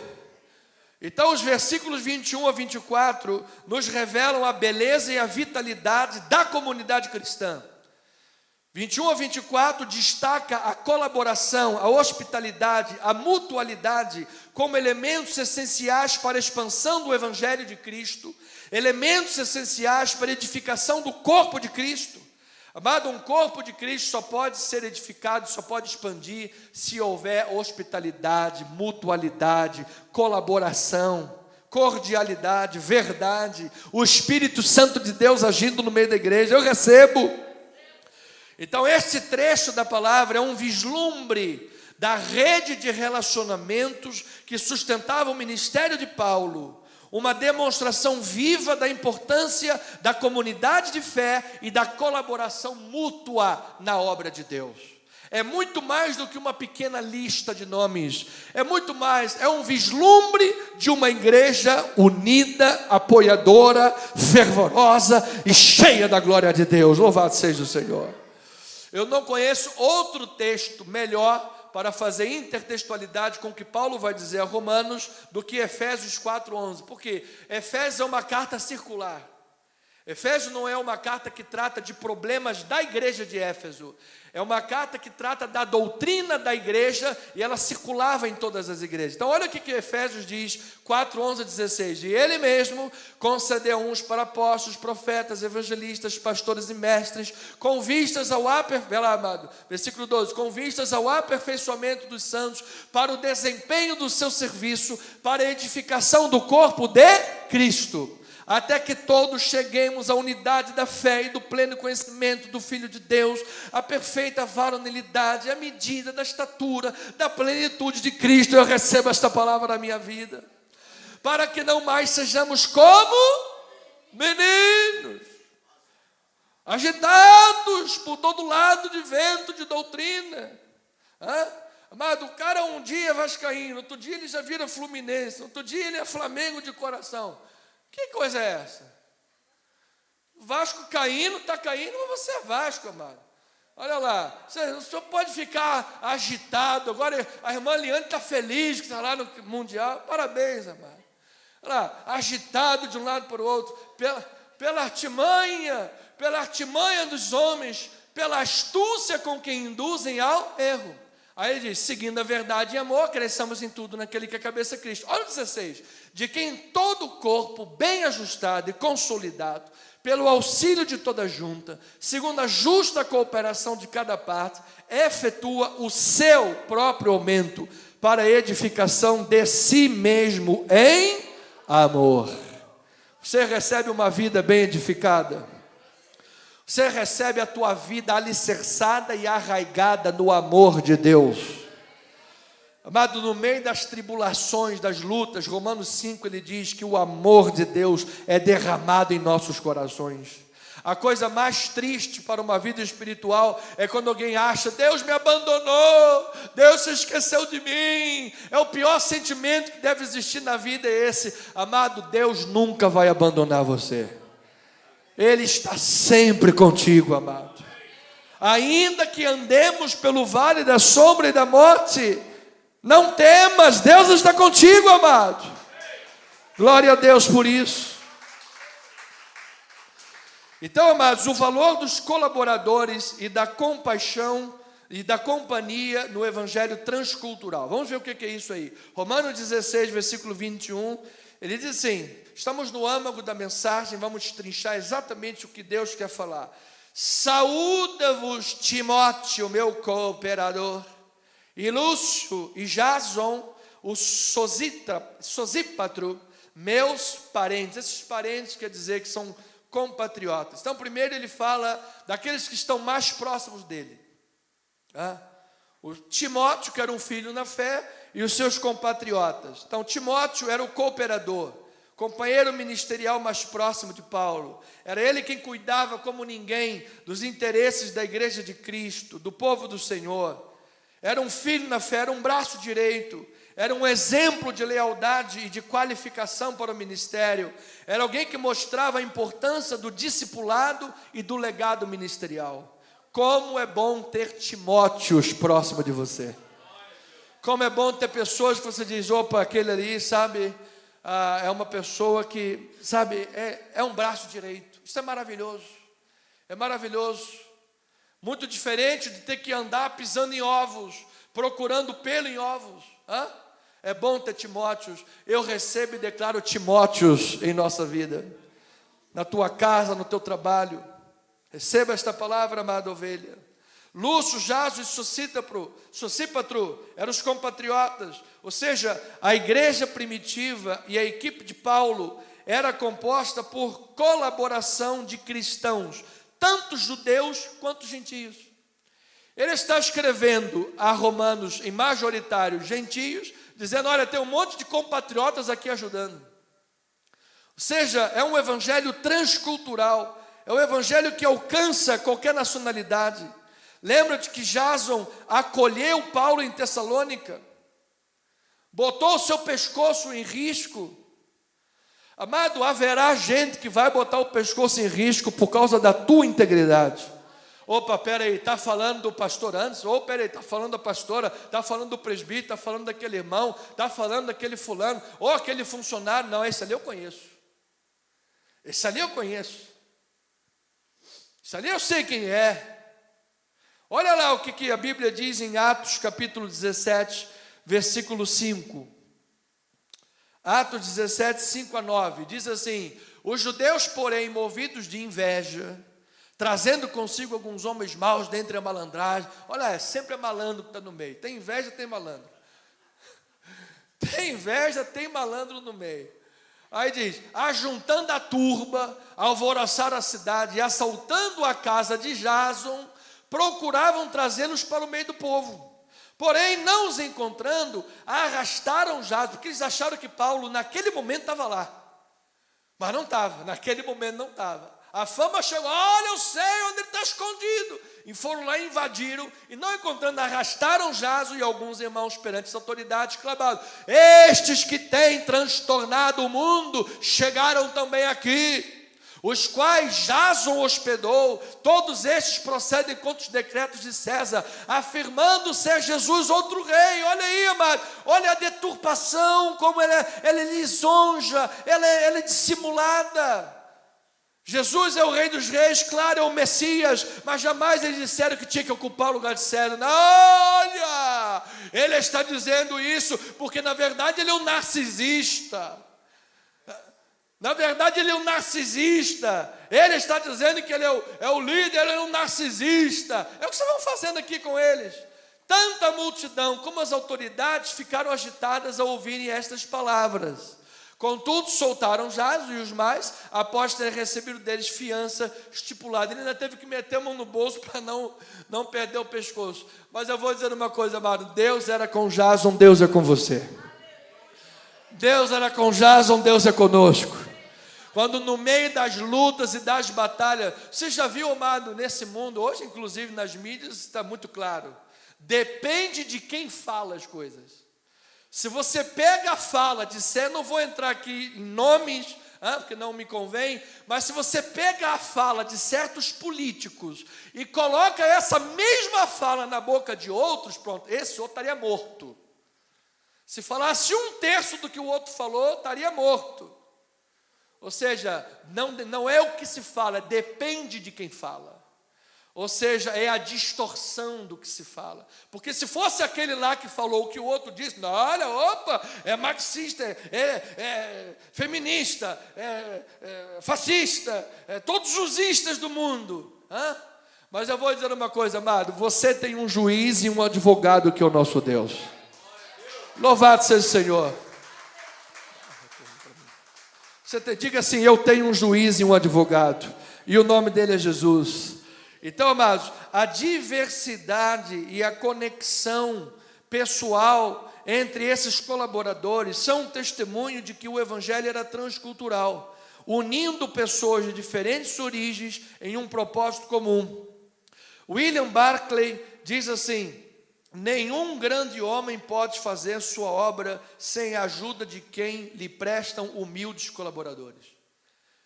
Então os versículos 21 a 24 nos revelam a beleza e a vitalidade da comunidade cristã. 21 a 24 destaca a colaboração, a hospitalidade, a mutualidade como elementos essenciais para a expansão do Evangelho de Cristo, elementos essenciais para a edificação do corpo de Cristo. Amado, um corpo de Cristo só pode ser edificado, só pode expandir se houver hospitalidade, mutualidade, colaboração, cordialidade, verdade, o Espírito Santo de Deus agindo no meio da igreja. Eu recebo. Então este trecho da palavra é um vislumbre da rede de relacionamentos que sustentava o ministério de Paulo, uma demonstração viva da importância da comunidade de fé e da colaboração mútua na obra de Deus. É muito mais do que uma pequena lista de nomes, é muito mais, é um vislumbre de uma igreja unida, apoiadora, fervorosa e cheia da glória de Deus. Louvado seja o Senhor. Eu não conheço outro texto melhor para fazer intertextualidade com o que Paulo vai dizer a Romanos do que Efésios 4:11. Porque Efésios é uma carta circular. Efésios não é uma carta que trata de problemas da igreja de Éfeso. É uma carta que trata da doutrina da igreja e ela circulava em todas as igrejas. Então olha o que Efésios diz, 4:11-16. E ele mesmo concedeu uns para apóstolos, profetas, evangelistas, pastores e mestres, com vistas ao versículo 12, com vistas ao aperfeiçoamento dos santos, para o desempenho do seu serviço, para a edificação do corpo de Cristo, até que todos cheguemos à unidade da fé e do pleno conhecimento do Filho de Deus, a perfeita varonilidade, a medida da estatura, da plenitude de Cristo. Eu recebo esta palavra na minha vida. para que não mais sejamos como meninos, agitados por todo lado de vento de doutrina. Amado, o cara um dia é vascaíno, outro dia ele já vira fluminense, outro dia ele é Flamengo de coração. Que coisa é essa? Vasco caindo, está caindo, mas você é Vasco, amado. Olha lá, o senhor pode ficar agitado. Agora a irmã Liane está feliz que está lá no Mundial. Parabéns, amado. Olha lá, agitado de um lado para o outro, pela artimanha dos homens, pela astúcia com que induzem ao erro. Aí ele diz, seguindo a verdade e amor, cresçamos em tudo naquele que é a cabeça é Cristo. Olha o 16, de quem todo o corpo bem ajustado e consolidado, pelo auxílio de toda junta, segundo a justa cooperação de cada parte, efetua o seu próprio aumento para a edificação de si mesmo em amor. Você recebe uma vida bem edificada? Você recebe a tua vida alicerçada e arraigada no amor de Deus. Amado, no meio das tribulações, das lutas, Romanos 5, ele diz que o amor de Deus é derramado em nossos corações. A coisa mais triste para uma vida espiritual é quando alguém acha, Deus me abandonou, Deus se esqueceu de mim. É o pior sentimento que deve existir na vida, é esse. Amado, Deus nunca vai abandonar você. Ele está sempre contigo, amado. Ainda que andemos pelo vale da sombra e da morte, não temas, Deus está contigo, amado. Glória a Deus por isso. Então, amados, o valor dos colaboradores e da compaixão e da companhia no evangelho transcultural. Vamos ver o que é isso aí. Romanos 16, versículo 21, ele diz assim, estamos no âmago da mensagem, vamos trinchar exatamente o que Deus quer falar. Saúda-vos, Timóteo, meu cooperador, e Lúcio e Jason, o Sosípatro, meus parentes. Esses parentes quer dizer que são compatriotas. Então, primeiro ele fala daqueles que estão mais próximos dele. O Timóteo, que era um filho na fé, e os seus compatriotas. Então, Timóteo era o cooperador, companheiro ministerial mais próximo de Paulo. Era ele quem cuidava como ninguém dos interesses da igreja de Cristo, do povo do Senhor. Era um filho na fé, era um braço direito, era um exemplo de lealdade e de qualificação para o ministério. Era alguém que mostrava a importância do discipulado e do legado ministerial. Como é bom ter Timóteos próximo de você. Como é bom ter pessoas que você diz, opa, aquele ali, sabe, é uma pessoa que, sabe, é um braço direito. Isso é maravilhoso. É maravilhoso. Muito diferente de ter que andar pisando em ovos, procurando pelo em ovos. É bom ter Timóteos. Eu recebo e declaro Timóteos em nossa vida. Na tua casa, no teu trabalho. Receba esta palavra, amada ovelha. Lúcio, Jaso e Sosípatro eram os compatriotas. Ou seja, a igreja primitiva e a equipe de Paulo era composta por colaboração de cristãos, tanto judeus quanto gentios. Ele está escrevendo a romanos, em majoritário gentios, dizendo, olha, tem um monte de compatriotas aqui ajudando. Ou seja, é um evangelho transcultural, é um evangelho que alcança qualquer nacionalidade. Lembra-te que Jason acolheu Paulo em Tessalônica, botou o seu pescoço em risco. Amado, haverá gente que vai botar o pescoço em risco por causa da tua integridade. Opa, peraí, está falando do pastor antes? Ou peraí, está falando da pastora? Está falando do presbítero? Está falando daquele irmão? Está falando daquele fulano? Ou aquele funcionário? Não, esse ali eu conheço. Esse ali eu conheço. Esse ali eu sei quem é. Olha lá o que a Bíblia diz em Atos capítulo 17, versículo 5. Atos 17, 5 a 9. Diz assim, os judeus, porém, movidos de inveja, trazendo consigo alguns homens maus dentre a malandragem. Olha, é sempre é malandro que está no meio. Tem inveja, tem malandro. Tem inveja, tem malandro no meio. Aí diz, ajuntando a turba, alvoroçaram a cidade e assaltando a casa de Jason, procuravam trazê-los para o meio do povo, Porém, não os encontrando, arrastaram Jason, porque eles acharam que Paulo naquele momento estava lá. Mas não estava, naquele momento não estava. A fama chegou, olha, eu sei onde ele está escondido. E foram lá, invadiram, e não encontrando, arrastaram Jason e alguns irmãos perante as autoridades, clamaram: estes que têm transtornado o mundo, chegaram também aqui, os quais Jason hospedou. Todos estes procedem contra os decretos de César, afirmando ser Jesus outro rei. Olha aí, amado, olha a deturpação, como ela é lisonja, ela é dissimulada. Jesus é o Rei dos Reis, claro, é o Messias, mas jamais eles disseram que tinha que ocupar o lugar de César. Não, olha, ele está dizendo isso porque na verdade ele é um narcisista. Na verdade ele é um narcisista. Ele está dizendo que ele é o líder, ele é um narcisista. É o que vocês vão fazendo aqui com eles. Tanta multidão como as autoridades ficaram agitadas ao ouvirem estas palavras. Contudo, soltaram Jason e os mais, após ter recebido deles fiança estipulada. Ele ainda teve que meter a mão no bolso para não perder o pescoço. Mas eu vou dizer uma coisa, amado: Deus era com Jason, Deus é com você. Deus era com Jason, Deus é conosco. Quando no meio das lutas e das batalhas, você já viu, amado, nesse mundo, hoje inclusive nas mídias está muito claro, depende de quem fala as coisas. Se você pega a fala, disser, não vou entrar aqui em nomes, porque não me convém, mas se você pega a fala de certos políticos e coloca essa mesma fala na boca de outros, pronto, esse outro estaria morto. Se falasse 1/3 do que o outro falou, estaria morto. Ou seja, não é o que se fala, depende de quem fala. Ou seja, é a distorção do que se fala. Porque se fosse aquele lá que falou o que o outro disse, não, olha, opa, é marxista, é feminista, é fascista, todos os istas do mundo. Mas eu vou dizer uma coisa, amado, você tem um juiz e um advogado que é o nosso Deus. Louvado seja o Senhor. Diga assim: eu tenho um juiz e um advogado, e o nome dele é Jesus. Então, amados, a diversidade e a conexão pessoal entre esses colaboradores são um testemunho de que o evangelho era transcultural, unindo pessoas de diferentes origens em um propósito comum. William Barclay diz assim: nenhum grande homem pode fazer sua obra sem a ajuda de quem lhe prestam humildes colaboradores.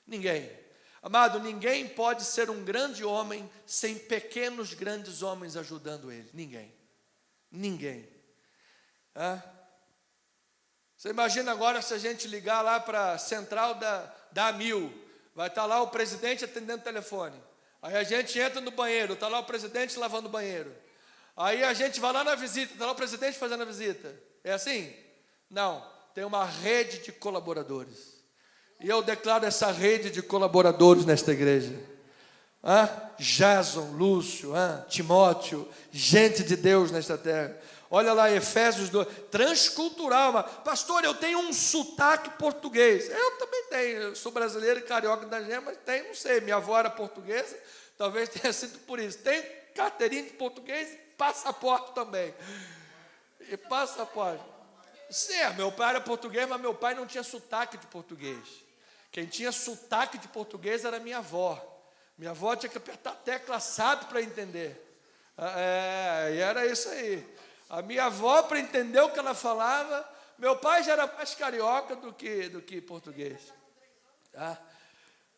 Ninguém. Amado, ninguém pode ser um grande homem sem pequenos grandes homens ajudando ele. Ninguém. Você imagina agora se a gente ligar lá para a central da AMIL, vai estar lá o presidente atendendo o telefone. Aí a gente entra no banheiro, está lá o presidente lavando o banheiro. Aí a gente vai lá na visita, está lá o presidente fazendo a visita. É assim? Não, tem uma rede de colaboradores. E eu declaro essa rede de colaboradores nesta igreja. Jason, Lúcio, Timóteo, gente de Deus nesta terra. Olha lá, Efésios 2, transcultural. Pastor, eu tenho um sotaque português. Eu também tenho, eu sou brasileiro e carioca da gema, mas tenho, não sei, minha avó era portuguesa, talvez tenha sido por isso. Tenho carteirinha de português e passaporte também. E passaporte. Sim, meu pai era português, mas meu pai não tinha sotaque de português. Quem tinha sotaque de português era minha avó. Minha avó tinha que apertar a tecla SAP para entender. E era isso aí. A minha avó, para entender o que ela falava, meu pai já era mais carioca do que português.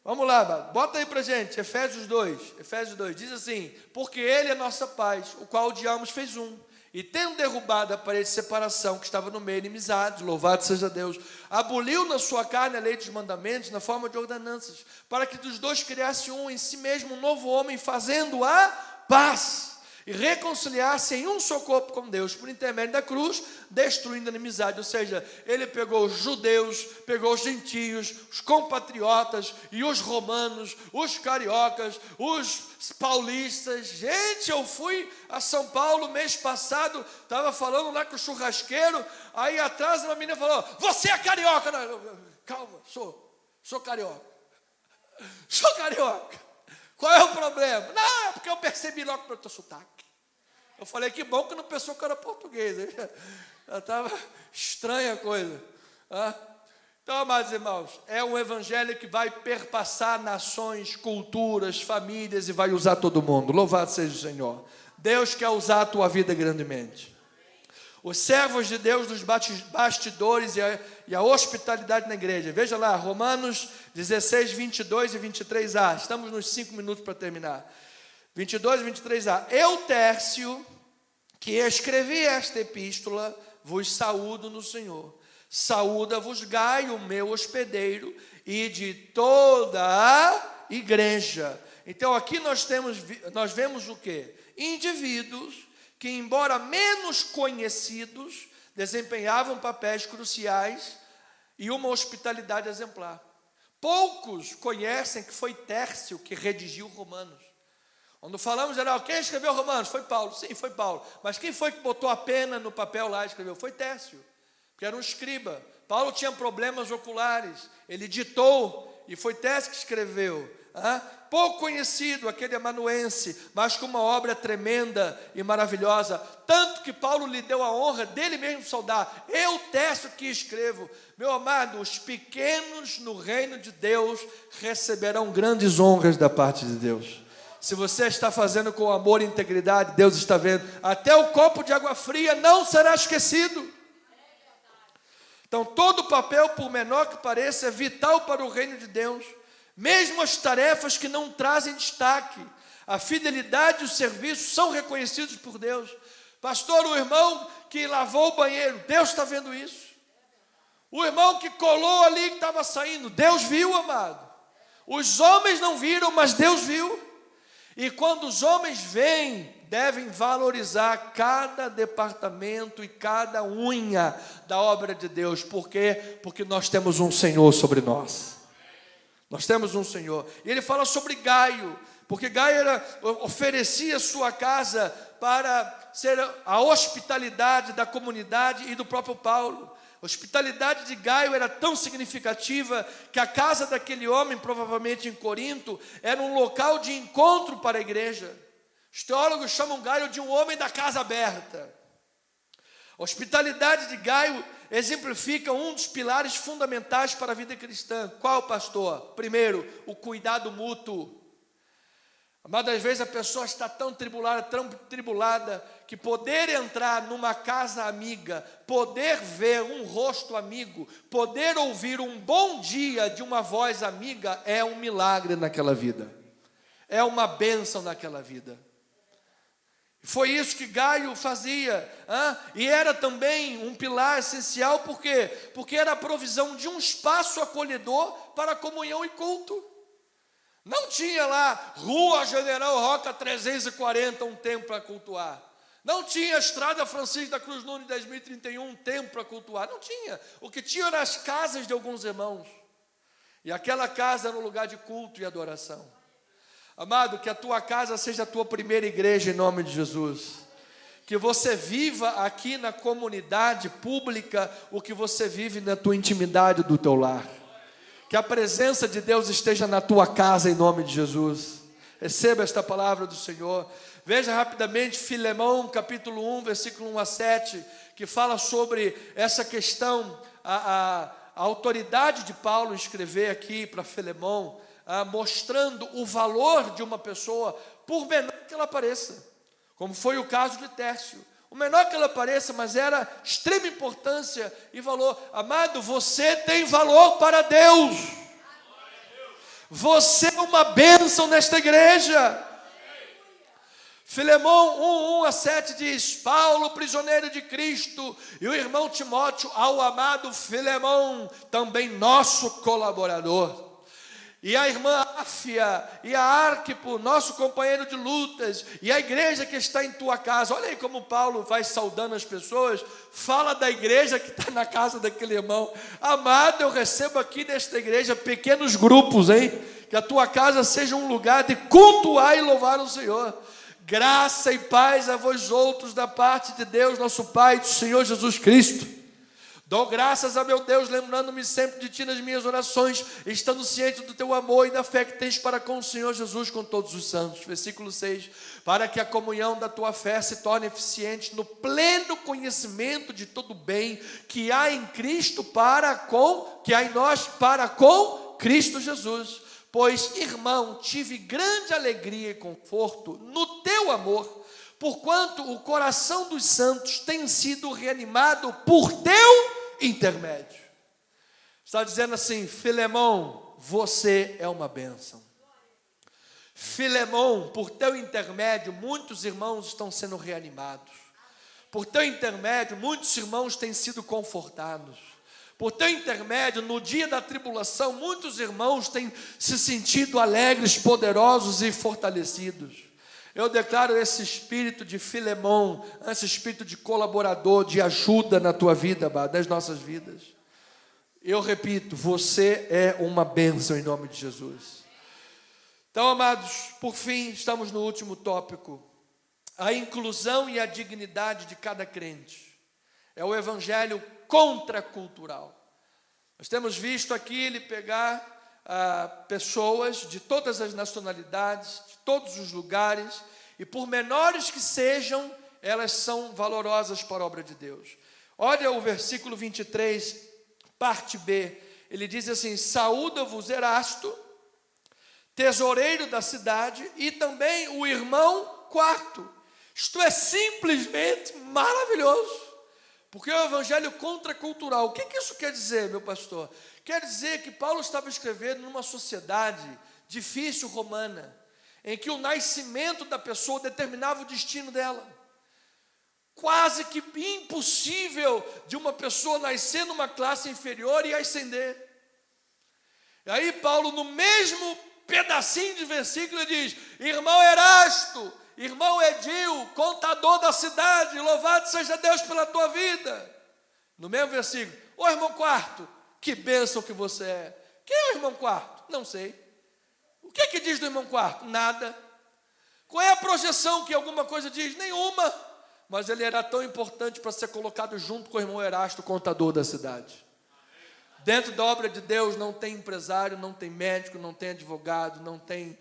Vamos lá, bota aí para gente, Efésios 2, diz assim: porque ele é nossa paz, o qual de ambos fez um, e tendo derrubado a parede de separação que estava no meio de inimizade, louvado seja Deus, aboliu na sua carne a lei dos mandamentos na forma de ordenanças, para que dos dois criasse um em si mesmo um novo homem, fazendo a paz, e reconciliar-se em um só corpo com Deus, por intermédio da cruz, destruindo a inimizade. Ou seja, ele pegou os judeus, pegou os gentios, os compatriotas e os romanos, os cariocas, os paulistas. Gente, eu fui a São Paulo mês passado, estava falando lá com o churrasqueiro, aí atrás uma menina falou: você é carioca? Não, calma, sou carioca. Sou carioca. Qual é o problema? Não, é porque eu percebi logo pelo teu sotaque. Eu falei, que bom que não pensou que era português. Já estava estranha a coisa. Então, amados irmãos, é um evangelho que vai perpassar nações, culturas, famílias e vai usar todo mundo. Louvado seja o Senhor. Deus quer usar a tua vida grandemente. Os servos de Deus nos bastidores e a hospitalidade na igreja. Veja lá, Romanos 16, 22 e 23a. Estamos nos 5 minutos para terminar. 22 e 23a. Eu, Tércio, que escrevi esta epístola, vos saúdo no Senhor. Saúda-vos Gaio, meu hospedeiro, e de toda a igreja. Então aqui nós vemos o quê? Indivíduos que, embora menos conhecidos, desempenhavam papéis cruciais e uma hospitalidade exemplar. Poucos conhecem que foi Tércio que redigiu Romanos. Quando falamos geral, quem escreveu Romanos? Foi Paulo. Sim, foi Paulo. Mas quem foi que botou a pena no papel lá e escreveu? Foi Tércio, que era um escriba. Paulo tinha problemas oculares, ele ditou, e foi Tércio que escreveu. Pouco conhecido, aquele amanuense, mas com uma obra tremenda e maravilhosa, tanto que Paulo lhe deu a honra dele mesmo saudar. Eu, Tércio, que escrevo. Meu amado, os pequenos no reino de Deus receberão grandes honras da parte de Deus. Se você está fazendo com amor e integridade, Deus está vendo. Até o copo de água fria não será esquecido. Então, todo papel, por menor que pareça, é vital para o reino de Deus. Mesmo as tarefas que não trazem destaque, a fidelidade e o serviço são reconhecidos por Deus. Pastor, o irmão que lavou o banheiro, Deus está vendo isso. O irmão que colou ali, que estava saindo, Deus viu, amado. Os homens não viram, mas Deus viu. E quando os homens veem, devem valorizar cada departamento e cada unha da obra de Deus. Por quê? Porque nós temos um Senhor sobre nós. Nós temos um Senhor. E ele fala sobre Gaio, porque Gaio oferecia sua casa para ser a hospitalidade da comunidade e do próprio Paulo. A hospitalidade de Gaio era tão significativa que a casa daquele homem, provavelmente em Corinto, era um local de encontro para a igreja. Os teólogos chamam Gaio de um homem da casa aberta. A hospitalidade de Gaio exemplifica um dos pilares fundamentais para a vida cristã. Qual, pastor? Primeiro, o cuidado mútuo. Amadas, às vezes a pessoa está tão tribulada, que poder entrar numa casa amiga, poder ver um rosto amigo, poder ouvir um bom dia de uma voz amiga, é um milagre naquela vida. É uma bênção naquela vida. Foi isso que Gaio fazia, e era também um pilar essencial, por quê? Porque era a provisão de um espaço acolhedor para comunhão e culto. Não tinha lá Rua General Roca 340 um templo para cultuar. Não tinha Estrada Francisco da Cruz Nunes 10.031 um templo para cultuar. Não tinha. O que tinha eram as casas de alguns irmãos. E aquela casa era um lugar de culto e adoração. Amado, que a tua casa seja a tua primeira igreja em nome de Jesus. Que você viva aqui na comunidade pública o que você vive na tua intimidade do teu lar. Que a presença de Deus esteja na tua casa em nome de Jesus. Receba esta palavra do Senhor. Veja rapidamente Filemão, capítulo 1, versículo 1 a 7, que fala sobre essa questão, a autoridade de Paulo escrever aqui para Filemão, mostrando o valor de uma pessoa, por menor que ela pareça, como foi o caso de Tércio. O menor que ela pareça, mas era extrema importância e valor. Amado, você tem valor para Deus. Você é uma bênção nesta igreja. Filemão 1, 1 a 7 diz: Paulo, prisioneiro de Cristo, e o irmão Timóteo, ao amado Filemão, também nosso colaborador. E a irmã Áfia, e a Arquipo, nosso companheiro de lutas, e a igreja que está em tua casa. Olha aí como Paulo vai saudando as pessoas. Fala da igreja que está na casa daquele irmão. Amado, eu recebo aqui nesta igreja pequenos grupos, hein? Que a tua casa seja um lugar de cultuar e louvar o Senhor. Graça e paz a vós outros da parte de Deus, nosso Pai, do Senhor Jesus Cristo. Dou graças a meu Deus, lembrando-me sempre de ti nas minhas orações, estando ciente do teu amor e da fé que tens para com o Senhor Jesus, com todos os santos. Versículo 6, para que a comunhão da tua fé se torne eficiente no pleno conhecimento de todo o bem que há em Cristo que há em nós para com Cristo Jesus. Pois, irmão, tive grande alegria e conforto no teu amor, porquanto o coração dos santos tem sido reanimado por teu intermédio. Está dizendo assim: Filemão, você é uma bênção. Filemão, por teu intermédio, muitos irmãos estão sendo reanimados. Por teu intermédio, muitos irmãos têm sido confortados. Por teu intermédio, no dia da tribulação, muitos irmãos têm se sentido alegres, poderosos e fortalecidos. Eu declaro esse espírito de Filemão, esse espírito de colaborador, de ajuda na tua vida, nas nossas vidas. Eu repito, você é uma bênção em nome de Jesus. Então, amados, por fim, estamos no último tópico. A inclusão e a dignidade de cada crente. É o evangelho contracultural. Nós temos visto aqui ele pegar pessoas de todas as nacionalidades, de todos os lugares, e por menores que sejam, elas são valorosas para a obra de Deus. Olha o versículo 23, parte B, ele diz assim: saúda-vos Erasto, tesoureiro da cidade, e também o irmão Quarto. Isto é simplesmente maravilhoso, porque é o evangelho contracultural. O que isso quer dizer, meu pastor? Quer dizer que Paulo estava escrevendo numa sociedade difícil romana, em que o nascimento da pessoa determinava o destino dela. Quase que impossível de uma pessoa nascer numa classe inferior e ascender. E aí Paulo, no mesmo pedacinho de versículo, ele diz: irmão Erasto, irmão Edil, contador da cidade, louvado seja Deus pela tua vida. No mesmo versículo: ô irmão Quarto, que bênção que você é. Quem é o irmão Quarto? Não sei. O que diz do irmão Quarto? Nada. Qual é a projeção que alguma coisa diz? Nenhuma. Mas ele era tão importante para ser colocado junto com o irmão Erasto, contador da cidade. Dentro da obra de Deus não tem empresário, não tem médico, não tem advogado, não tem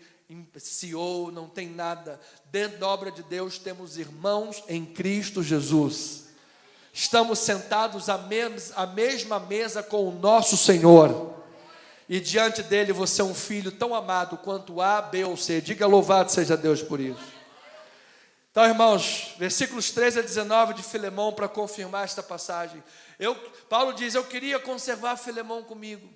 CEO, não tem nada. Dentro da obra de Deus temos irmãos em Cristo Jesus. Estamos sentados à mesma mesa com o nosso Senhor. E diante dele você é um filho tão amado quanto A, B ou C. Diga louvado seja Deus por isso. Então, irmãos, versículos 13 a 19 de Filemão, para confirmar esta passagem. Paulo diz: eu queria conservar Filemão comigo.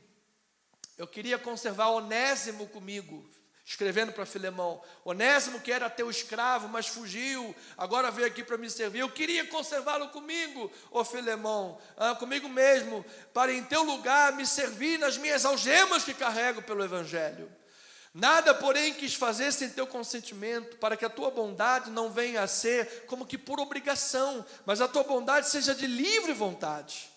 Eu queria conservar Onésimo comigo. Escrevendo para Filemão: Onésimo, que era teu escravo, mas fugiu, agora veio aqui para me servir. Eu queria conservá-lo comigo, ó Filemão, comigo mesmo, para em teu lugar me servir nas minhas algemas que carrego pelo evangelho. Nada, porém, quis fazer sem teu consentimento, para que a tua bondade não venha a ser como que por obrigação, mas a tua bondade seja de livre vontade.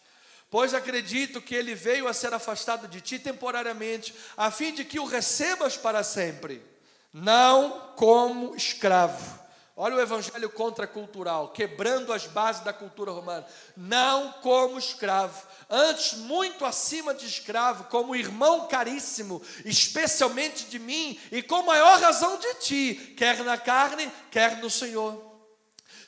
Pois acredito que ele veio a ser afastado de ti temporariamente, a fim de que o recebas para sempre, não como escravo. Olha o evangelho contracultural, quebrando as bases da cultura romana. Não como escravo, antes muito acima de escravo, como irmão caríssimo, especialmente de mim, e com maior razão de ti, quer na carne, quer no Senhor.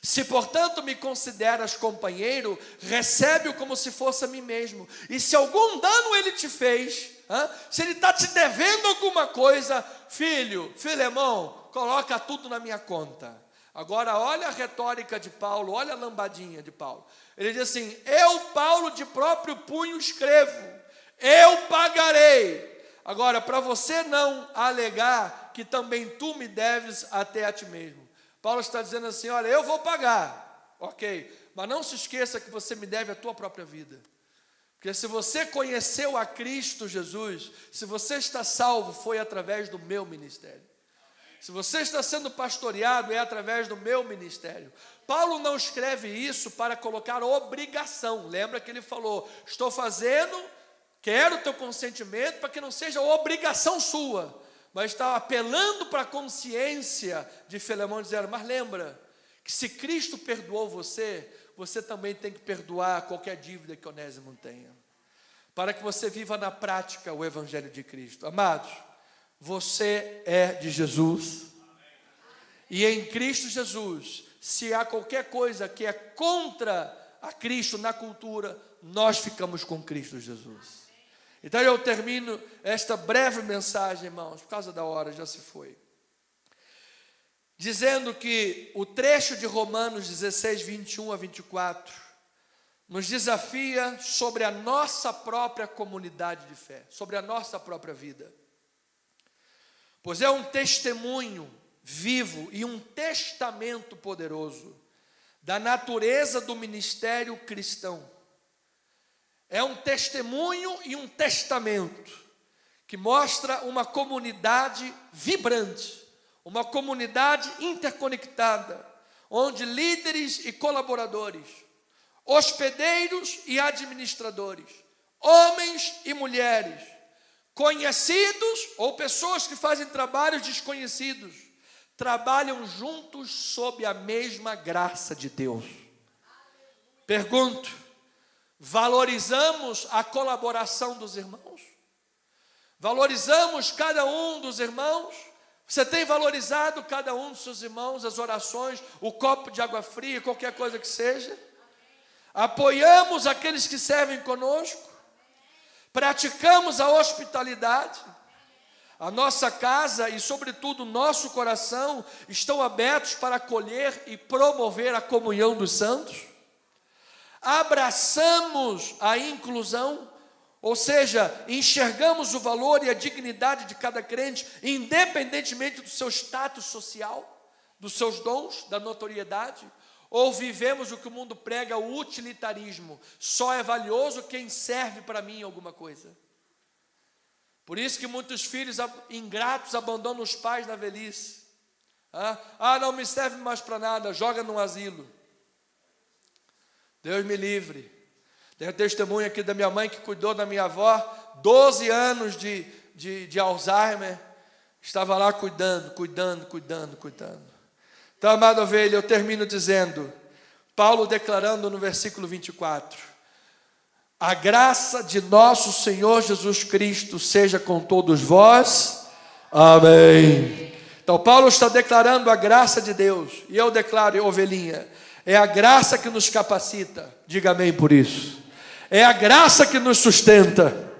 Se, portanto, me consideras companheiro, recebe-o como se fosse a mim mesmo. E se algum dano ele te fez, se ele está te devendo alguma coisa, filho, Filemão, coloca tudo na minha conta. Agora, olha a retórica de Paulo, olha a lambadinha de Paulo. Ele diz assim: eu, Paulo, de próprio punho escrevo, eu pagarei. Agora, para você não alegar que também tu me deves até a ti mesmo. Paulo está dizendo assim: olha, eu vou pagar, ok, mas não se esqueça que você me deve a tua própria vida. Porque se você conheceu a Cristo Jesus, se você está salvo, foi através do meu ministério. Se você está sendo pastoreado, é através do meu ministério. Paulo não escreve isso para colocar obrigação. Lembra que ele falou: estou fazendo, quero o teu consentimento para que não seja obrigação sua. Mas está apelando para a consciência de Filemão, dizendo: mas lembra que se Cristo perdoou você, você também tem que perdoar qualquer dívida que Onésimo tenha, para que você viva na prática o Evangelho de Cristo. Amados, você é de Jesus, e em Cristo Jesus, se há qualquer coisa que é contra a Cristo na cultura, nós ficamos com Cristo Jesus. Então eu termino esta breve mensagem, irmãos, por causa da hora, já se foi, dizendo que o trecho de Romanos 16, 21 a 24, nos desafia sobre a nossa própria comunidade de fé, sobre a nossa própria vida. Pois é um testemunho vivo e um testamento poderoso da natureza do ministério cristão. É um testemunho e um testamento que mostra uma comunidade vibrante, uma comunidade interconectada, onde líderes e colaboradores, hospedeiros e administradores, homens e mulheres, conhecidos ou pessoas que fazem trabalhos desconhecidos, trabalham juntos sob a mesma graça de Deus. Pergunto: valorizamos a colaboração dos irmãos? Valorizamos cada um dos irmãos? Você tem valorizado cada um dos seus irmãos, as orações, o copo de água fria, qualquer coisa que seja? Apoiamos aqueles que servem conosco? Praticamos a hospitalidade? A nossa casa e, sobretudo, o nosso coração estão abertos para acolher e promover a comunhão dos santos? Abraçamos a inclusão? Ou seja, enxergamos o valor e a dignidade de cada crente, independentemente do seu status social, dos seus dons, da notoriedade? Ou vivemos o que o mundo prega, o utilitarismo? Só é valioso quem serve para mim alguma coisa. Por isso que muitos filhos ingratos abandonam os pais na velhice. Não me serve mais para nada, joga num asilo. Deus me livre. Tem um testemunho aqui da minha mãe que cuidou da minha avó, 12 anos de Alzheimer, estava lá cuidando. Então, amada ovelha, eu termino dizendo, Paulo declarando no versículo 24, a graça de nosso Senhor Jesus Cristo seja com todos vós, amém. Então Paulo está declarando a graça de Deus, e eu declaro, ovelhinha, é a graça que nos capacita, diga amém por isso. É a graça que nos sustenta.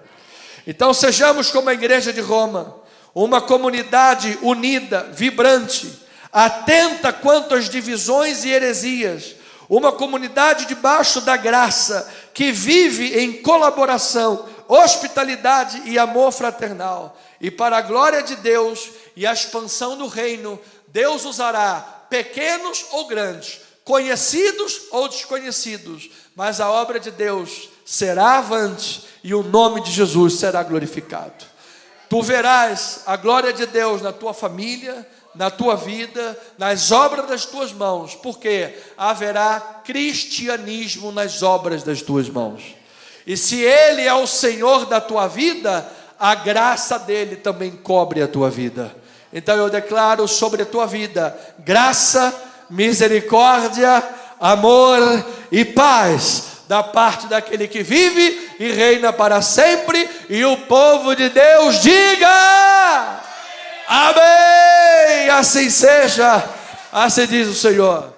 Então sejamos como a igreja de Roma, uma comunidade unida, vibrante, atenta quanto às divisões e heresias, uma comunidade debaixo da graça, que vive em colaboração, hospitalidade e amor fraternal. E para a glória de Deus e a expansão do reino, Deus usará pequenos ou grandes, conhecidos ou desconhecidos, mas a obra de Deus será avante e o nome de Jesus será glorificado. Tu verás a glória de Deus na tua família, na tua vida, nas obras das tuas mãos, porque haverá cristianismo nas obras das tuas mãos. E se Ele é o Senhor da tua vida, a graça dEle também cobre a tua vida. Então eu declaro sobre a tua vida graça, misericórdia, amor e paz da parte daquele que vive e reina para sempre, e o povo de Deus diga amém, assim seja, assim diz o Senhor.